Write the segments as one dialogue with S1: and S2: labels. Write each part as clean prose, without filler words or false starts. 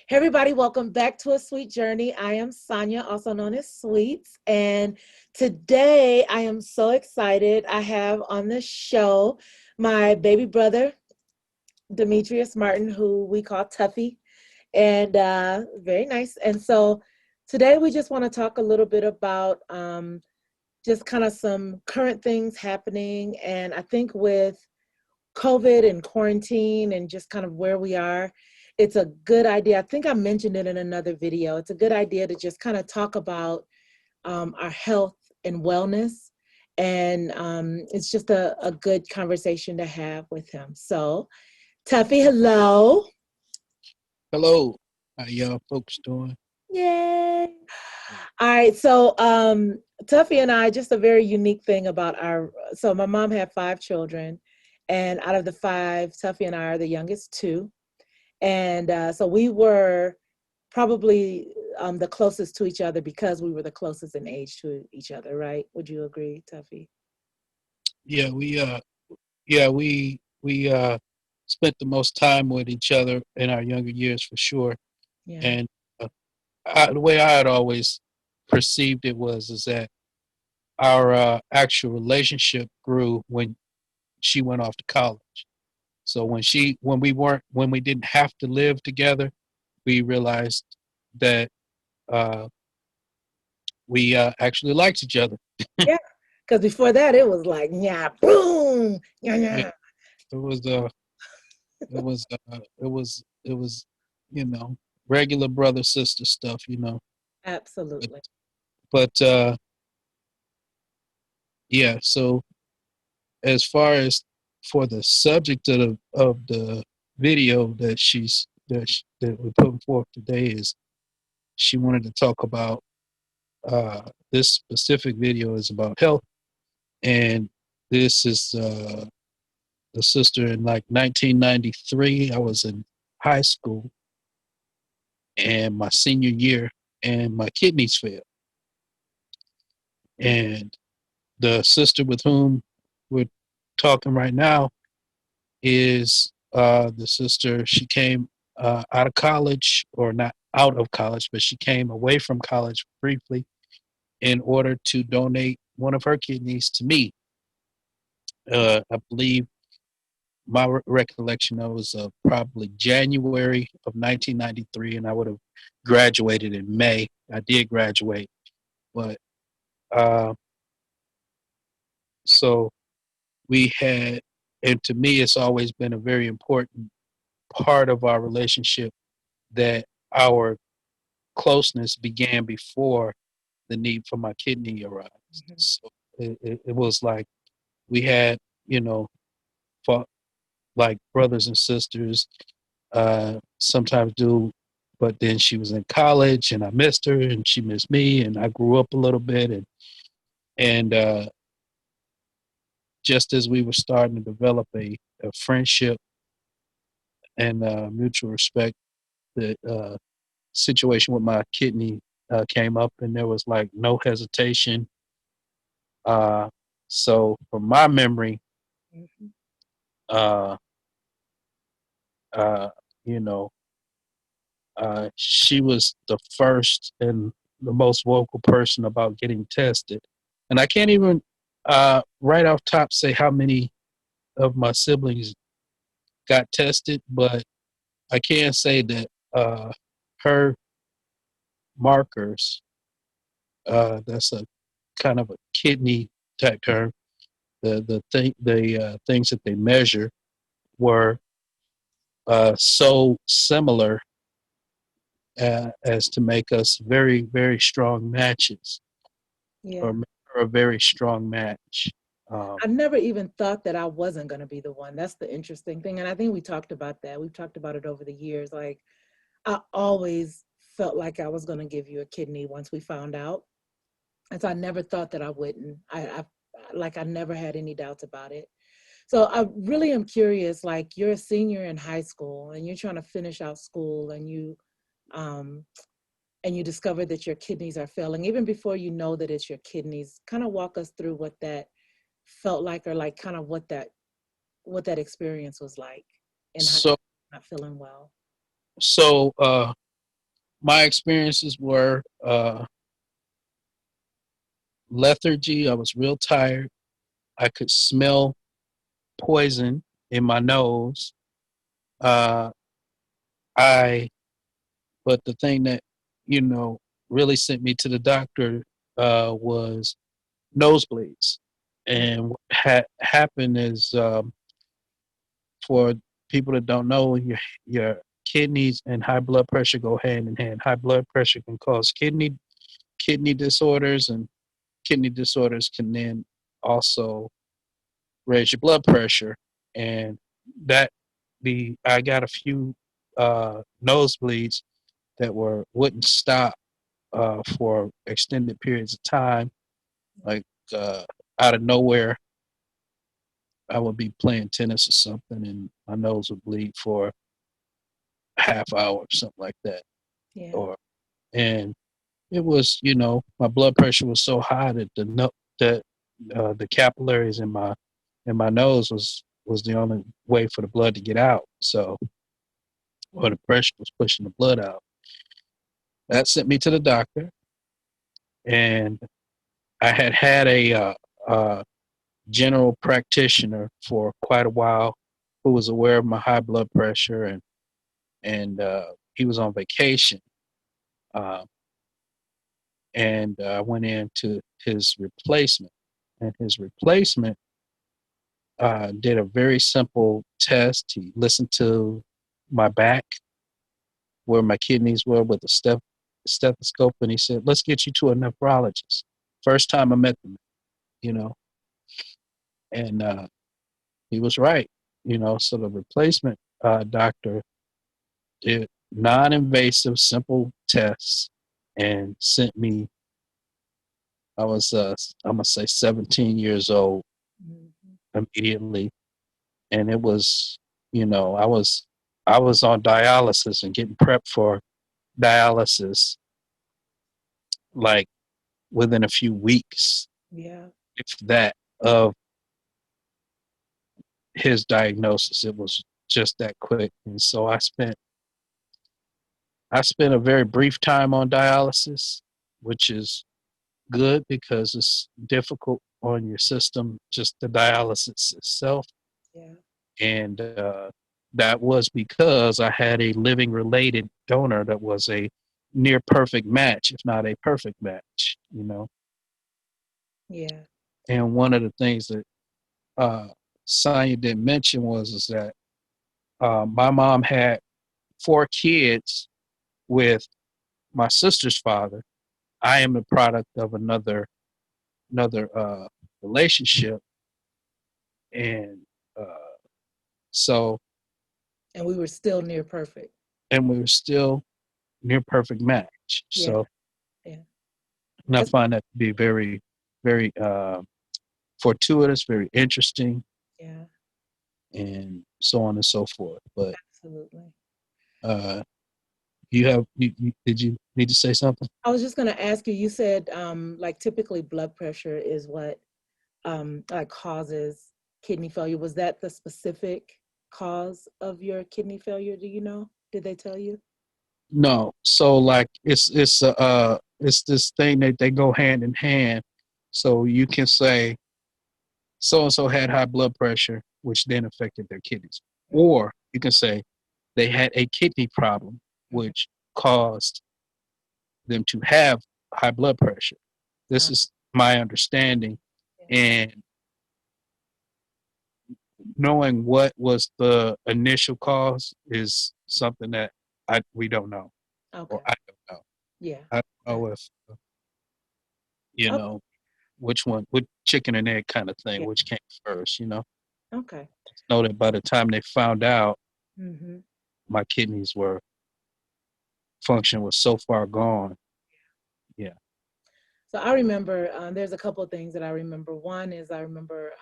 S1: Hey everybody, welcome back to A Sweet Journey. I am Sonia, also known as Sweets, and today I am so excited. I have on the show my baby brother, Demetrius Martin, who we call Tuffy, and very nice. And so today we just want to talk a little bit about just kind of some current things happening. And I think with COVID and quarantine and just kind of where we are, it's a good idea. I think I mentioned it in another video. It's a good idea to just kind of talk about our health and wellness. And it's just a good conversation to have with him. So, Tuffy, hello.
S2: Hello, how y'all folks doing?
S1: Yay. All right. So, Tuffy and I, just a very unique thing about so my mom had five children. And out of the five, Tuffy and I are the youngest two. And so we were probably the closest to each other because we were the closest in age to each other, right? Would you agree, Tuffy?
S2: Yeah, we spent the most time with each other in our younger years for sure.
S1: Yeah.
S2: And uh, the way I had always perceived it was is that our actual relationship grew when she went off to college. So when we didn't have to live together, we realized that uh, we actually liked each other.
S1: Yeah. Because before that, it was like, yeah, boom, yeah,
S2: Yeah,
S1: yeah.
S2: it was it was you know regular brother sister stuff, but
S1: Absolutely.
S2: but yeah. So as far as for the subject of the video that we're putting forth today is she wanted to talk about this specific video is about health, and this is the sister in like 1993. I was in high school and my senior year, and my kidneys failed. And the sister with whom we're talking right now is the sister. She came out of college, or not out of college, but she came away from college briefly in order to donate one of her kidneys to me. I believe my recollection of was probably January of 1993, and I would have graduated in May. I did graduate, but uh, so we had, and to me, it's always been a very important part of our relationship that our closeness began before the need for my kidney arose.
S1: Mhm.
S2: So it was like we had, you know, fought like brothers and sisters, sometimes do. But then she was in college, and I missed her, and she missed me, and I grew up a little bit, and just as we were starting to develop a friendship and mutual respect, the situation with my kidney came up, and there was like no hesitation. Uh, so, from my memory,
S1: Mhm.
S2: uh, uh, you know, she was the first and the most vocal person about getting tested. And I can't even right off top say how many of my siblings got tested, but I can say that her markers, that's a kind of a kidney type term, the things that they measure were so similar as to make us very, very strong matches, or
S1: Yeah.
S2: make her a very strong match. Um,
S1: I never even thought that I wasn't going to be the one. That's the interesting thing. And I think we talked about that. We've talked about it over the years. Like, I always felt like I was going to give you a kidney once we found out. And so I never thought that I wouldn't. I never had any doubts about it. So I really am curious, like you're a senior in high school and you're trying to finish out school um and you discover that your kidneys are failing. Even before you know that it's your kidneys, kind of walk us through what that felt like, or like kind of what that experience was like in high
S2: so,
S1: school, not feeling well.
S2: so, my experiences were lethargy. I was real tired. I could smell poison in my nose. Uh, I, but the thing that, you know, really sent me to the doctor was nosebleeds.
S1: Mm,
S2: And what happened is, for people that don't know, your kidneys and high blood pressure go hand in hand. High blood pressure can cause kidney disorders, and kidney disorders can then also raise your blood pressure. And that the I got a few nosebleeds that wouldn't stop for extended periods of time. Like uh, out of nowhere, I would be playing tennis or something, and my nose would bleed for a half hour or something like that.
S1: yeah.
S2: Or and it was, my blood pressure was so high that the capillaries in my nose was the only way for the blood to get out. So, or
S1: Mm,
S2: the pressure was pushing the blood out. That sent me to the doctor, and I had a general practitioner for quite a while who was aware of my high blood pressure, and he was on vacation. Uh, and I went into his replacement, and his replacement did a very simple test. He listened to my back, where my kidneys were, with a stethoscope, and he said, "Let's get you to a nephrologist." First time I met them, you know, and he was right, So the replacement doctor did non-invasive, simple tests and sent me. I was, I'm gonna say, 17 years old
S1: mhm.
S2: immediately, and it was, I was on dialysis and getting prepped for dialysis like within a few weeks,
S1: Yeah.
S2: if that, of his diagnosis. It was just that quick, and so I spent a very brief time on dialysis, which is good because it's difficult on your system, just the dialysis itself.
S1: Yeah.
S2: And that was because I had a living related donor that was a near perfect match, if not a perfect match.
S1: Yeah.
S2: And one of the things that uh, Sonya didn't mention was is that my mom had four kids with my sister's father. I am the product of another relationship, and uh, so
S1: And we were still near perfect.
S2: and we were still near perfect match.
S1: Yeah.
S2: So,
S1: Yeah.
S2: and I
S1: That's,
S2: find that to be very, very fortuitous, very interesting,
S1: yeah,
S2: and so on and so forth. But
S1: absolutely.
S2: uh, did you need to say something?
S1: I was just going to ask you, you said like typically blood pressure is what like causes kidney failure. Was that the specific cause of your kidney failure? Do you know? Did they tell you?
S2: No. So like it's this thing that they go hand in hand. So you can say so and so had high blood pressure, which then affected their kidneys,
S1: Mm,
S2: or you can say they had a kidney problem,
S1: mhm.
S2: which caused them to have high blood pressure. This
S1: Uh,
S2: is my understanding,
S1: yeah.
S2: and knowing what was the initial cause is something that we don't know, or
S1: Okay.
S2: I don't know.
S1: Yeah.
S2: I don't
S1: Got
S2: know
S1: it.
S2: if you
S1: Oh,
S2: know which one, which chicken and egg kind of thing,
S1: yeah.
S2: which came first.
S1: Okay.
S2: Just know that by the time they found out,
S1: Hmm.
S2: my kidneys were function was so far gone. Yeah.
S1: So I remember there's a couple of things that I remember. One is I remember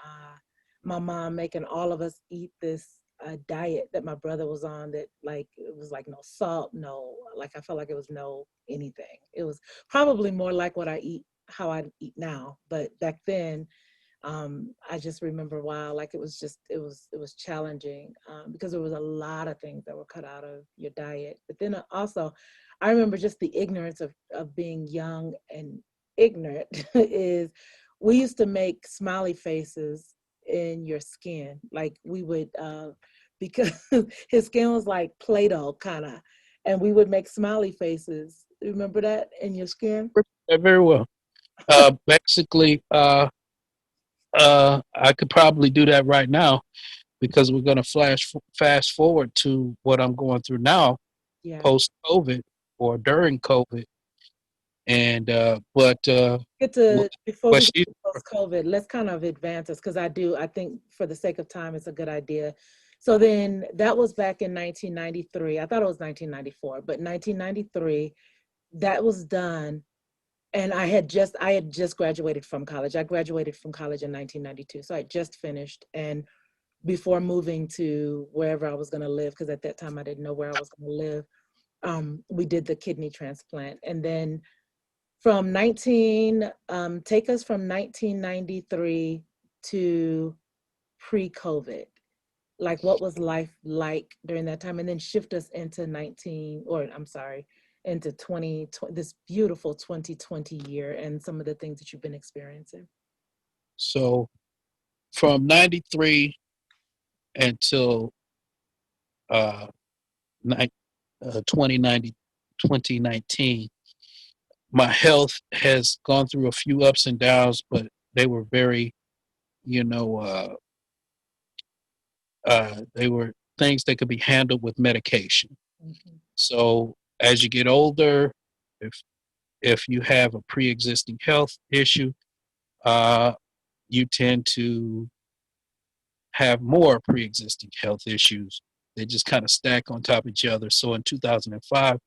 S1: my mom making all of us eat this diet that my brother was on that like it was like no salt, no like I felt like it was no anything. It was probably more like what I eat, how I eat now. But back then, I just remember wow, like it was challenging because there was a lot of things that were cut out of your diet. But then also I remember just the ignorance of being young and ignorant is we used to make smiley faces in your skin. Like we would, because his skin was like Play-Doh kind of, and we would make smiley faces. Remember that in your skin?
S2: Very well. Basically, I could probably do that right now because we're going to fast forward to what I'm going through now,
S1: Yeah.
S2: post COVID or during COVID, and
S1: Get to before
S2: what
S1: we go
S2: she
S1: to post COVID, let's kind of advance us because I think for the sake of time, it's a good idea. So then that was back in 1993. I thought it was 1994, but 1993, that was done. And I had just graduated from college. I graduated from college in 1992. So I just finished. And before moving to wherever I was going to live, because at that time I didn't know where I was going to live, we did the kidney transplant. And then from take us from 1993 to pre-COVID. Like what was life like during that time? And then shift us into 19, or I'm sorry, into 2020, this beautiful 2020 year and some of the things that you've been experiencing.
S2: so from '93 until uh, ni- 2090, 2019, my health has gone through a few ups and downs, but they were very, you know, they were things that could be handled with medication.
S1: Mhm.
S2: So as you get older, if if you have a pre-existing health issue, uh, you tend to have more pre-existing health issues. They just kind of stack on top of each other. So in 2005,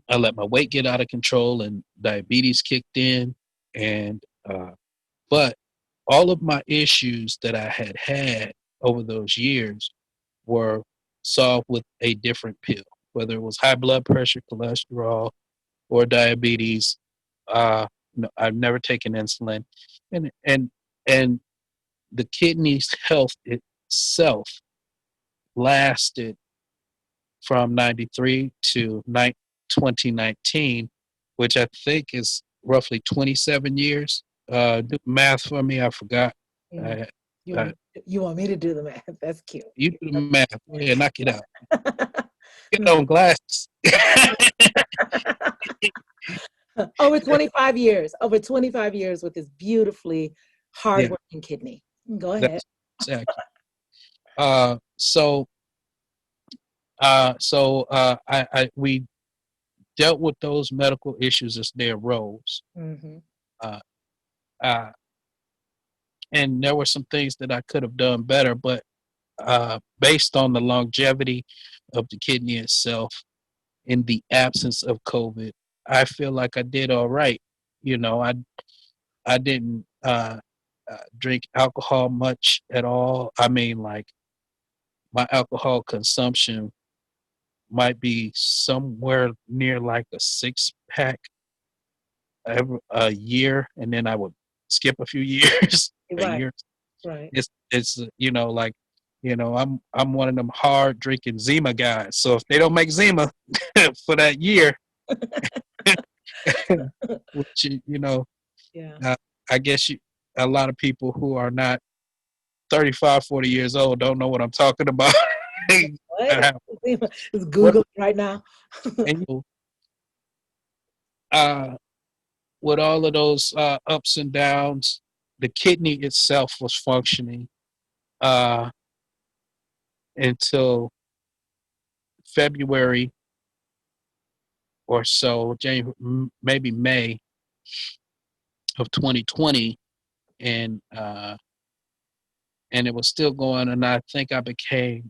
S2: I let my weight get out of control and diabetes kicked in. And but all of my issues that I had over those years were solved with a different pill, whether it was high blood pressure, cholesterol, or diabetes. No, I've never taken insulin, and and and the kidney's health itself lasted from '93 to 2019, which I think is roughly 27 years. Do math for me, I forgot.
S1: Mm.
S2: I,
S1: You
S2: I,
S1: want you want me to do the math? That's cute.
S2: you do the math. Go ahead, knock it out. Get
S1: No.
S2: on glasses.
S1: Over 25 years, over 25 years with this beautifully
S2: Yeah,
S1: hardworking kidney. Go ahead.
S2: that's exactly. Uh, so, I we dealt with those medical issues as they arose.
S1: Hmm.
S2: Uh, uh, and there were some things that I could have done better, but based on the longevity of the kidney itself, in the absence of COVID, I feel like I did all right. You know, I didn't drink alcohol much at all. I mean, like my alcohol consumption might be somewhere near like a six pack a year, and then I would skip a few years, a
S1: Right,
S2: year.
S1: right.
S2: It's like I'm one of them hard drinking Zima guys. So if they don't make Zima for that year, which
S1: Yeah.
S2: uh, I guess a lot of people who are not 35, 40 years old don't know what I'm talking about.
S1: What?
S2: Uh,
S1: Just
S2: what
S1: Google it right now.
S2: and uh, with all of those ups and downs, the kidney itself was functioning uh, until February or so, January, maybe May of 2020, and it was still going. And I think I became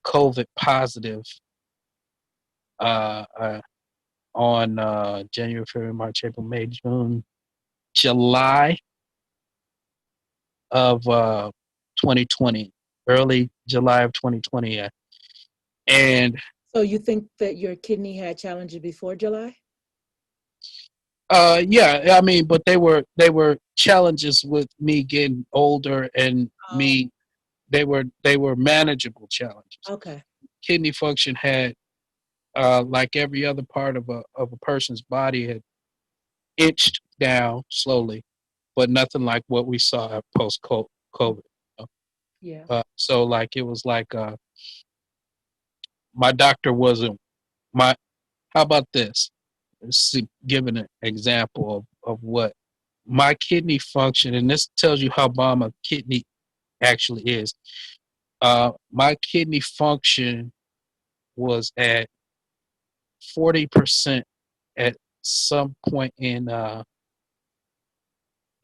S2: COVID positive uh, uh, on January, February, March, April, May, June, July of 2020, early July of 2020. And
S1: So you think that your kidney had challenges before July?
S2: yeah, I mean, but they were challenges with me getting older and
S1: Oh,
S2: me. They were manageable challenges.
S1: okay.
S2: kidney function had, like every other part of a person's body, had inched down slowly, but nothing like what we saw post COVID.
S1: Yeah.
S2: So like it was like my doctor wasn't my. How about this? Give an example of what my kidney function, and this tells you how bomb a kidney actually is. My kidney function was at 40% at some point in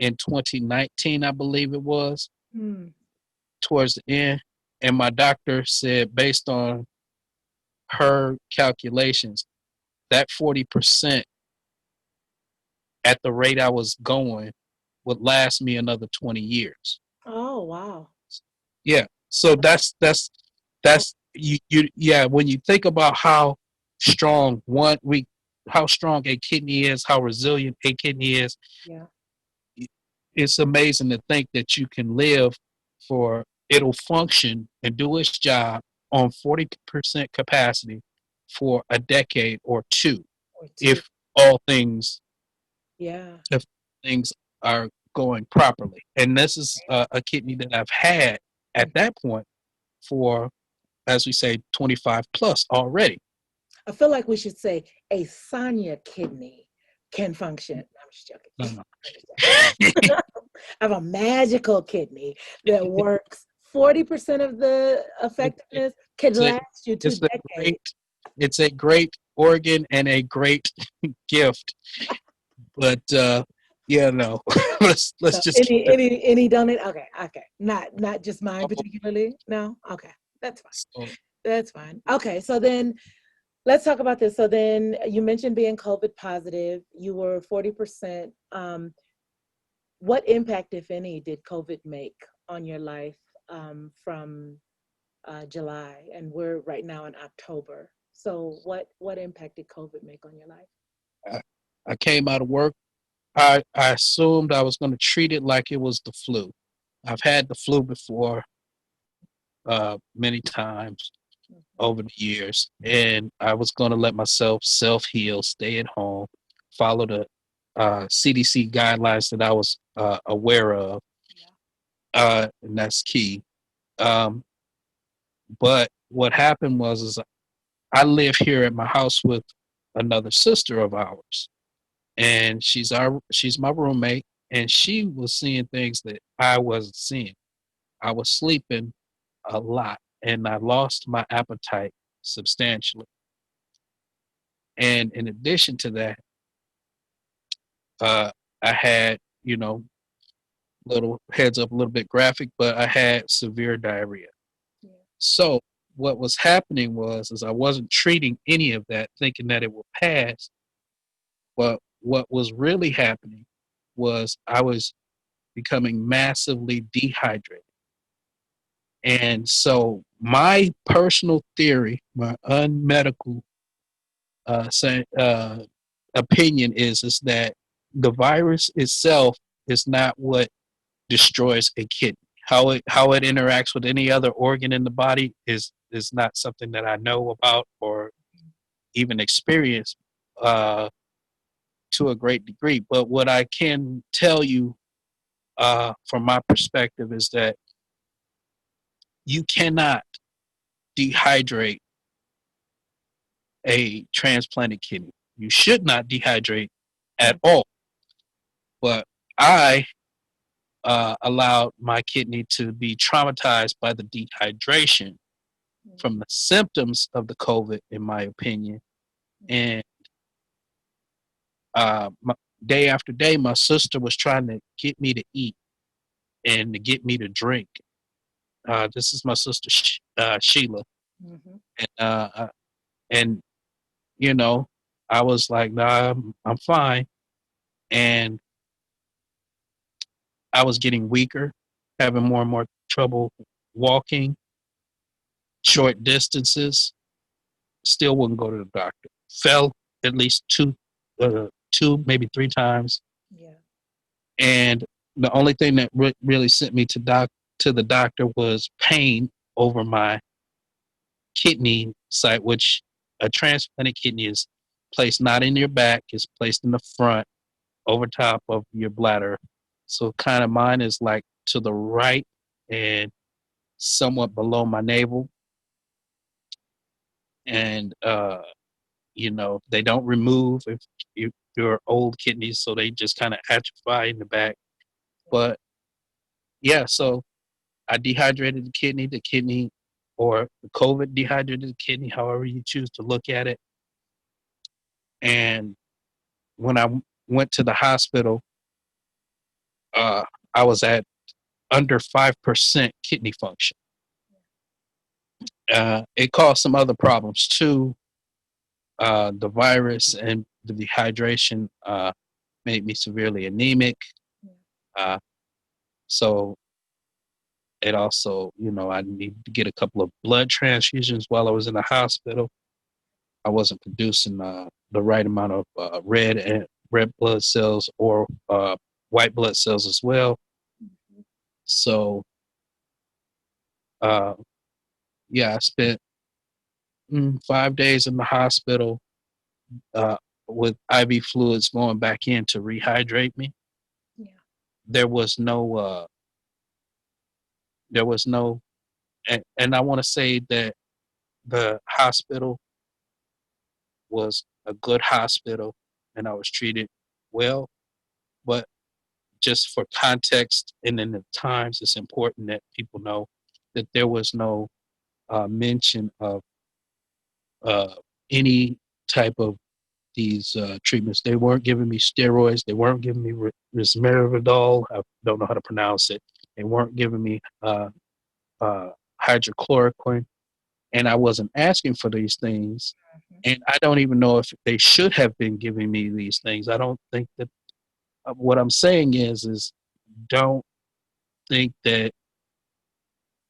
S2: 2019, I believe it was,
S1: Hmm.
S2: towards the end. And my doctor said, based on her calculations, that 40% at the rate I was going would last me another 20 years.
S1: Oh, wow.
S2: Yeah. So that's you yeah, when you think about how strong how strong a kidney is, how resilient a kidney is,
S1: Yeah.
S2: it's amazing to think that you can live for it'll function and do its job on 40% capacity for a decade or two
S1: Or two.
S2: if all things
S1: Yeah.
S2: if things are going properly. And this is a kidney that I've had at
S1: Mm.
S2: that point for, as we say, 25 plus already.
S1: I feel like we should say a Sonia kidney can function. I'm just joking.
S2: No, no.
S1: I'm just joking. I have a magical kidney that works 40% of the
S2: it, it,
S1: effectiveness, can
S2: it's a
S1: last you two
S2: it's a
S1: decades.
S2: great it's a great organ and a great gift. But yeah, no. Let's
S1: So
S2: just keep it.
S1: any donate? Okay, okay. Not just mine particularly. No? Okay. That's fine.
S2: So,
S1: That's fine. Okay, so then let's talk about this. So then you mentioned being COVID positive. You were 40%. What impact, if any, did COVID make on your life from July? And we're right now in October. So what impact did COVID make on your life?
S2: I, I came out of work. I assumed I was going to treat it like it was the flu. I've had the flu before, many times
S1: Mhm.
S2: over the years, and I was going to let myself self heal, stay at home, follow the CDC guidelines that I was aware of,
S1: Yeah.
S2: and that's key. Um, but what happened was, is I live here at my house with another sister of ours, and she's my roommate, and she was seeing things that I wasn't seeing. I was sleeping a lot, and I lost my appetite substantially. And in addition to that, uh, I had, little heads up, a little bit graphic, but I had severe diarrhea.
S1: Yeah.
S2: So what was happening was, is I wasn't treating any of that, thinking that it would pass. But what was really happening was I was becoming massively dehydrated. And so my personal theory, my unmedical opinion is that the virus itself is not what destroys a kidney. How it interacts with any other organ in the body is not something that I know about or even experience uh, to a great degree. But what I can tell you from my perspective is that you cannot dehydrate a transplanted kidney. You should not dehydrate at
S1: Mm.
S2: all. But I allowed my kidney to be traumatized by the dehydration from the symptoms of the COVID, in my opinion. And my, day after day, my sister was trying to get me to eat and to get me to drink. This is my sister Sheila,
S1: Mm-hmm.
S2: and and you know, I was like, nah, I'm fine, and I was getting weaker, having more and more trouble walking short distances. Still wouldn't go to the doctor. Fell at least two, maybe three times,
S1: Yeah.
S2: and the only thing that really sent me to the doctor was pain over my kidney site, which a transplanted kidney is placed not in your back, it's placed in the front over top of your bladder. So kind of mine is like to the right and somewhat below my navel. And they don't remove if you're old kidneys, so they just kind of atrophy in the back. But yeah, so I dehydrated the kidney, or the COVID dehydrated the kidney, however you choose to look at it. And when I went to the hospital, uh, I was at under 5% kidney function. It caused some other problems too. The virus and the dehydration made me severely anemic.
S1: Yeah.
S2: Uh, so it also, I needed to get a couple of blood transfusions while I was in the hospital. I wasn't producing the right amount of red blood cells or white blood cells as well.
S1: Mhm.
S2: So uh, yeah, I spent 5 days in the hospital uh, with IV fluids going back in to rehydrate me.
S1: Yeah.
S2: There was no, uh, there was no, and I want to say that the hospital was a good hospital and I was treated well. But just for context and in the times, it's important that people know that there was no mention of uh, any type of these treatments. They weren't giving me steroids. They weren't giving me resmetirom. I don't know how to pronounce it. They weren't giving me uh, hydrochloroquine, and I wasn't asking for these things.
S1: Mhm.
S2: And I don't even know if they should have been giving me these things. I don't think that. What I'm saying is don't think that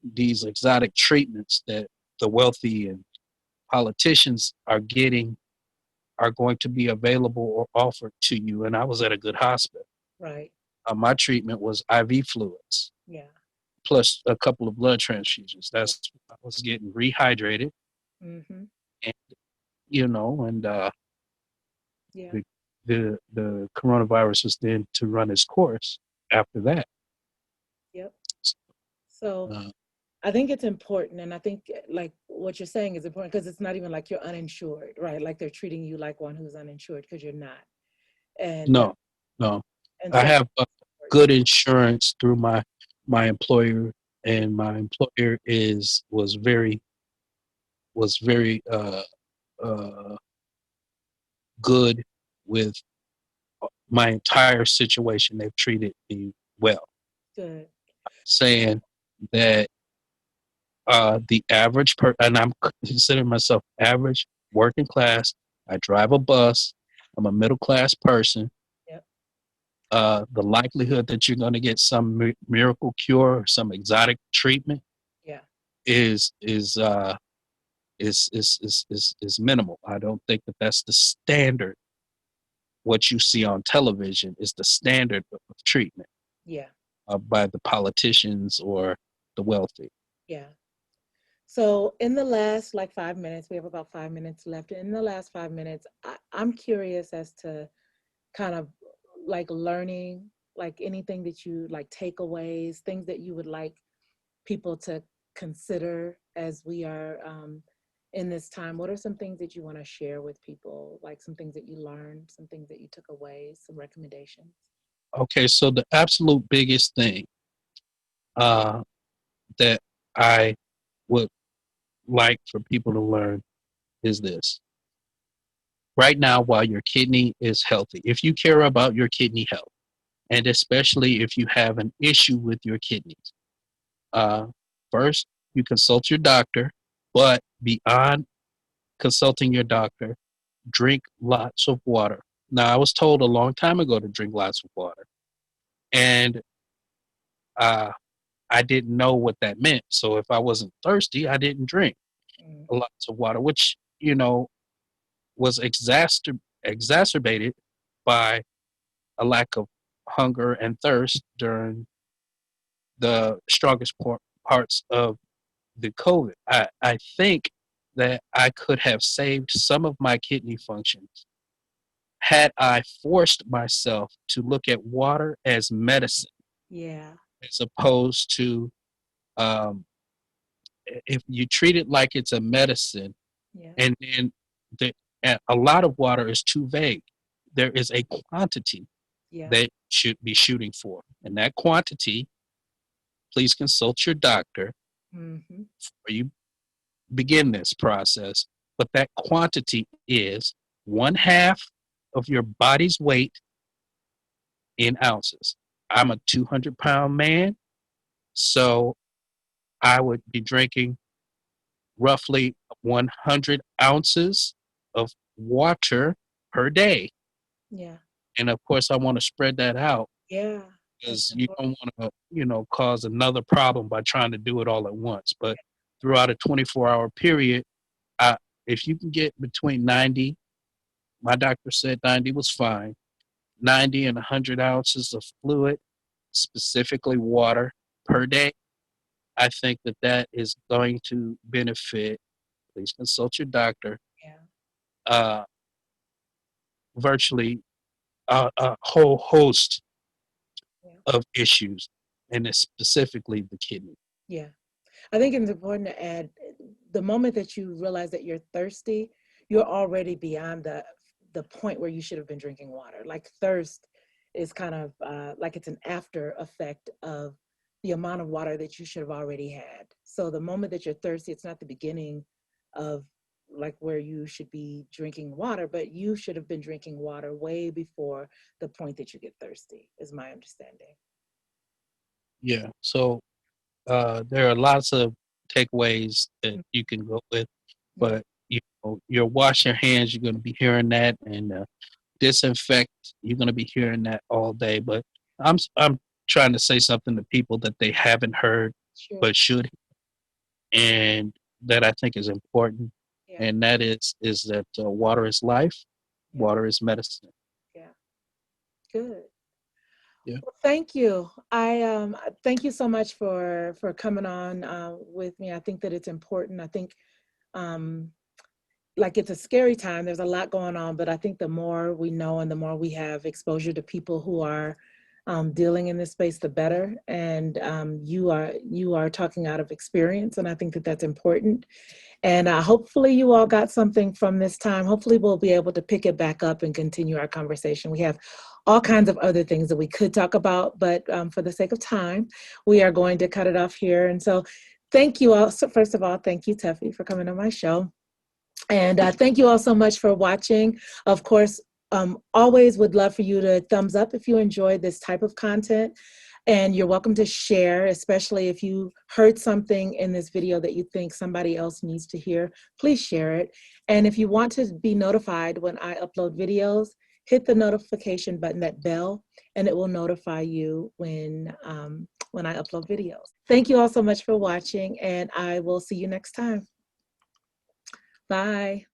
S2: these exotic treatments that the wealthy and politicians are getting are going to be available or offered to you. And I was at a good hospital.
S1: Right.
S2: My treatment was IV fluids
S1: Yeah.
S2: plus a couple of blood transfusions.
S1: Yeah.
S2: That's I was getting rehydrated,
S1: Hmm.
S2: and and
S1: Yeah.
S2: the the coronavirus was then to run its course after that.
S1: Yep. So
S2: Uh,
S1: I think it's important, and I think like what you're saying is important because it's not even like you're uninsured, right? Like they're treating you like one who's uninsured because you're not, and
S2: no, no,
S1: and
S2: I
S1: so
S2: have
S1: it's important.
S2: good insurance through my employer, and my employer is was very uh, good with my entire situation. They've treated me well,
S1: Good.
S2: saying that the average and I'm considering myself average, working class. I drive a bus. I'm a middle class person.
S1: Yep.
S2: The likelihood that you're going to get some miracle cure or some exotic treatment
S1: Yeah.
S2: is is uh, is minimal. I don't think that that's the standard. What you see on television is the standard of treatment
S1: Yeah.
S2: by the politicians or the wealthy.
S1: Yeah. So in the last like 5 minutes, we have about 5 minutes left. In the last 5 minutes, I'm curious as to kind of like learning, like anything that you like takeaways, things that you would like people to consider as we are in this time. What are some things that you want to share with people? Like some things that you learned, some things that you took away, some recommendations?
S2: Okay, so the absolute biggest thing uh, that I would like for people to learn is this. Right now, while your kidney is healthy, if you care about your kidney health, and especially if you have an issue with your kidneys, uh, first you consult your doctor, but beyond consulting your doctor, drink lots of water. Now, I was told a long time ago to drink lots of water, and uh, I didn't know what that meant. So if I wasn't thirsty, I didn't drink
S1: Mm.
S2: lots of water, which was exacerbated by a lack of hunger and thirst during the strongest parts of the COVID. I think that I could have saved some of my kidney functions had I forced myself to look at water as medicine
S1: Yeah.
S2: as opposed to um, if you treat it like it's a medicine,
S1: Yeah.
S2: and then the, a lot of water is too vague. There is a quantity
S1: Yeah.
S2: that should be shooting for, and that quantity, please consult your doctor
S1: Hmm.
S2: before you begin this process. But that quantity is one half of your body's weight in ounces. I'm a 200-pound man, so I would be drinking roughly 100 ounces of water per day.
S1: Yeah.
S2: And of course, I want to spread that out
S1: Yeah. That's
S2: because you
S1: important.
S2: don't want to, cause another problem by trying to do it all at once. But throughout a 24-hour period, I, if you can get between 90, my doctor said 90 was fine, 90 and 100 ounces of fluid, specifically water per day, I think that that is going to benefit. Please consult your doctor.
S1: Yeah.
S2: Uh, virtually a whole host
S1: Yeah.
S2: of issues, and it's specifically the kidney.
S1: Yeah. I think it's important to add the moment that you realize that you're thirsty, you're already beyond the point where you should have been drinking water. Like thirst is kind of like it's an after effect of the amount of water that you should have already had. So the moment that you're thirsty, it's not the beginning of like where you should be drinking water, but you should have been drinking water way before the point that you get thirsty, is my understanding.
S2: Yeah. So there are lots of takeaways that
S1: Mm.
S2: you can go with,
S1: Yeah,
S2: but your wash your hands. You're going to be hearing that, and disinfect. You're going to be hearing that all day. But I'm trying to say something to people that they haven't heard,
S1: sure.
S2: but should, and that I think is important,
S1: Yeah,
S2: and that is that water is life,
S1: yeah,
S2: water is medicine.
S1: yeah. Good.
S2: Yeah.
S1: Well, thank you. I thank you so much for coming on with me. I think that it's important. I think um, like it's a scary time. There's a lot going on, but I think the more we know and the more we have exposure to people who are dealing in this space, the better. And you are talking out of experience, and I think that that's important. And hopefully, you all got something from this time. Hopefully, we'll be able to pick it back up and continue our conversation. We have all kinds of other things that we could talk about, but for the sake of time, we are going to cut it off here. And so, thank you all. So, first of all, thank you, Tuffy, for coming on my show. And thank you all so much for watching. Of course, always would love for you to thumbs up if you enjoyed this type of content. And you're welcome to share, especially if you heard something in this video that you think somebody else needs to hear, please share it. And if you want to be notified when I upload videos, hit the notification button, that bell, and it will notify you when I upload videos. Thank you all so much for watching, and I will see you next time. Bye.